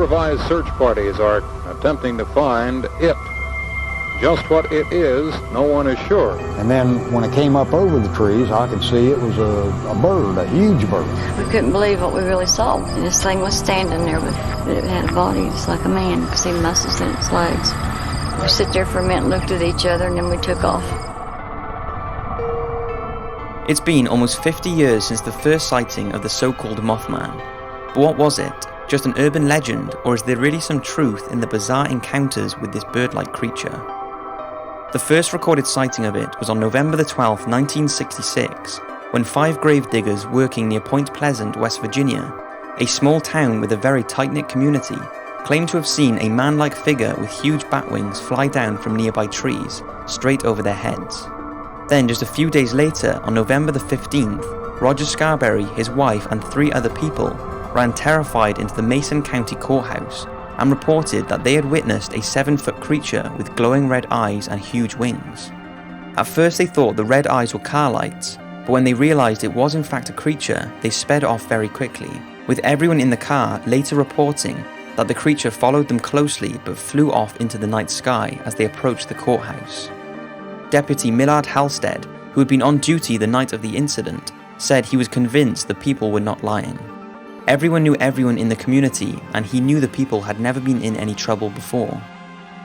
Improvised search parties are attempting to find it. Just what it is, no one is sure. And then when it came up over the trees, I could see it was a bird, a huge bird. We couldn't believe what we really saw. This thing was standing there, it had a body just like a man. You could see muscles in its legs. We sit there for a minute, looked at each other, and then we took off. It's been almost 50 years since the first sighting of the so-called Mothman. But what was it? Just an urban legend, or is there really some truth in the bizarre encounters with this bird-like creature? The first recorded sighting of it was on November the 12th, 1966, when 5 grave diggers working near Point Pleasant, West Virginia, a small town with a very tight-knit community, claimed to have seen a man-like figure with huge bat wings fly down from nearby trees, straight over their heads. Then, just a few days later, on November the 15th, Roger Scarberry, his wife, and 3 other people ran terrified into the Mason County Courthouse and reported that they had witnessed a 7-foot creature with glowing red eyes and huge wings. At first they thought the red eyes were car lights, but when they realized it was in fact a creature, they sped off very quickly, with everyone in the car later reporting that the creature followed them closely but flew off into the night sky as they approached the courthouse. Deputy Millard Halstead, who had been on duty the night of the incident, said he was convinced the people were not lying. Everyone knew everyone in the community, and he knew the people had never been in any trouble before.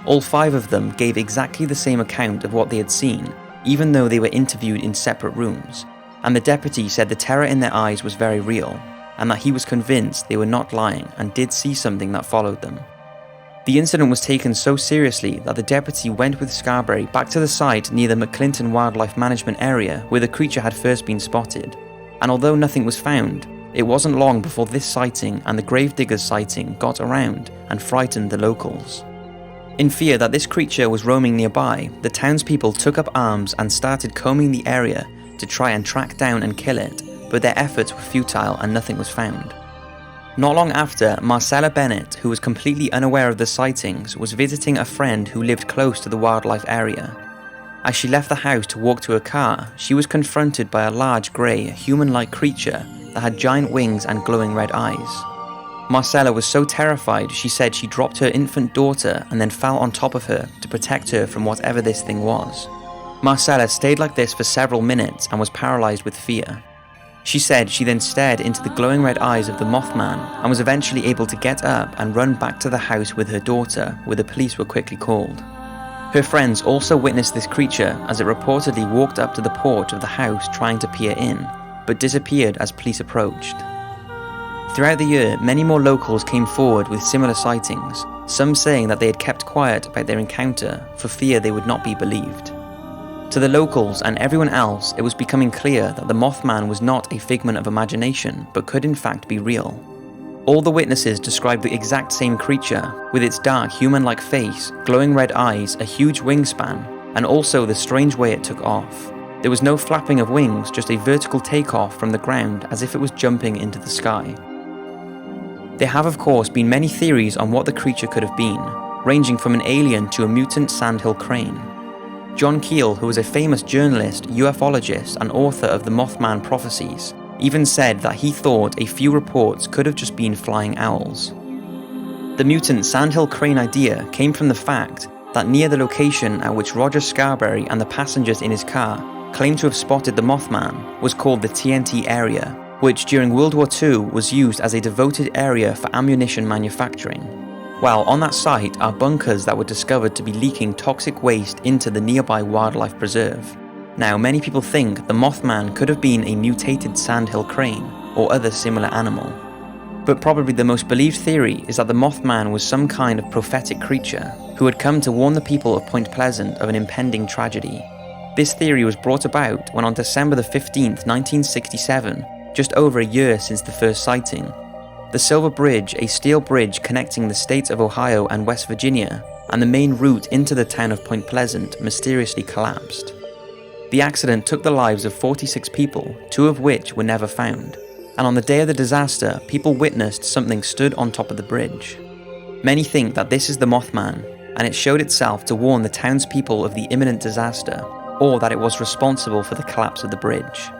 All 5 of them gave exactly the same account of what they had seen, even though they were interviewed in separate rooms, and the deputy said the terror in their eyes was very real, and that he was convinced they were not lying and did see something that followed them. The incident was taken so seriously that the deputy went with Scarberry back to the site near the McClinton Wildlife Management area where the creature had first been spotted, and although nothing was found, it wasn't long before this sighting and the gravediggers sighting got around and frightened the locals. In fear that this creature was roaming nearby, the townspeople took up arms and started combing the area to try and track down and kill it, but their efforts were futile and nothing was found. Not long after, Marcella Bennett, who was completely unaware of the sightings, was visiting a friend who lived close to the wildlife area. As she left the house to walk to her car, she was confronted by a large grey, human-like creature that had giant wings and glowing red eyes. Marcella was so terrified she said she dropped her infant daughter and then fell on top of her to protect her from whatever this thing was. Marcella stayed like this for several minutes and was paralysed with fear. She said she then stared into the glowing red eyes of the Mothman and was eventually able to get up and run back to the house with her daughter, where the police were quickly called. Her friends also witnessed this creature as it reportedly walked up to the porch of the house trying to peer in, but disappeared as police approached. Throughout the year, many more locals came forward with similar sightings, some saying that they had kept quiet about their encounter for fear they would not be believed. To the locals and everyone else, it was becoming clear that the Mothman was not a figment of imagination, but could in fact be real. All the witnesses described the exact same creature, with its dark human-like face, glowing red eyes, a huge wingspan, and also the strange way it took off. There was no flapping of wings, just a vertical takeoff from the ground as if it was jumping into the sky. There have of course been many theories on what the creature could have been, ranging from an alien to a mutant sandhill crane. John Keel, who was a famous journalist, ufologist, and author of the Mothman prophecies, even said that he thought a few reports could have just been flying owls. The mutant sandhill crane idea came from the fact that near the location at which Roger Scarberry and the passengers in his car claimed to have spotted the Mothman was called the TNT area, which during World War II was used as a devoted area for ammunition manufacturing. While on that site are bunkers that were discovered to be leaking toxic waste into the nearby wildlife preserve. Now, many people think the Mothman could have been a mutated sandhill crane or other similar animal. But probably the most believed theory is that the Mothman was some kind of prophetic creature who had come to warn the people of Point Pleasant of an impending tragedy. This theory was brought about when on December the 15th, 1967, just over a year since the first sighting, the Silver Bridge, a steel bridge connecting the states of Ohio and West Virginia, and the main route into the town of Point Pleasant, mysteriously collapsed. The accident took the lives of 46 people, 2 of which were never found, and on the day of the disaster, people witnessed something stood on top of the bridge. Many think that this is the Mothman, and it showed itself to warn the townspeople of the imminent disaster, or that it was responsible for the collapse of the bridge.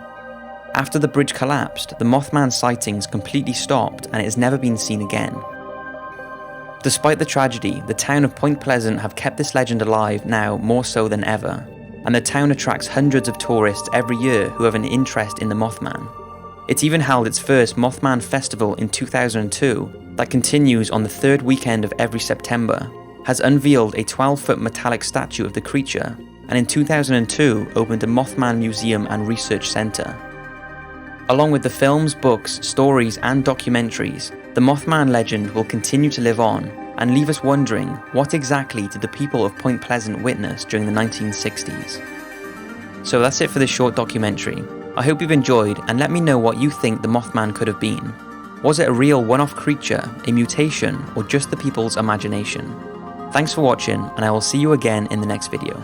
After the bridge collapsed, the Mothman sightings completely stopped and it has never been seen again. Despite the tragedy, the town of Point Pleasant have kept this legend alive now more so than ever, and the town attracts hundreds of tourists every year who have an interest in the Mothman. It's even held its first Mothman Festival in 2002 that continues on the third weekend of every September, has unveiled a 12-foot metallic statue of the creature, and in 2002 opened a Mothman Museum and Research Centre. Along with the films, books, stories and documentaries, the Mothman legend will continue to live on and leave us wondering what exactly did the people of Point Pleasant witness during the 1960s. So that's it for this short documentary. I hope you've enjoyed and let me know what you think the Mothman could have been. Was it a real one-off creature, a mutation, or just the people's imagination? Thanks for watching and I will see you again in the next video.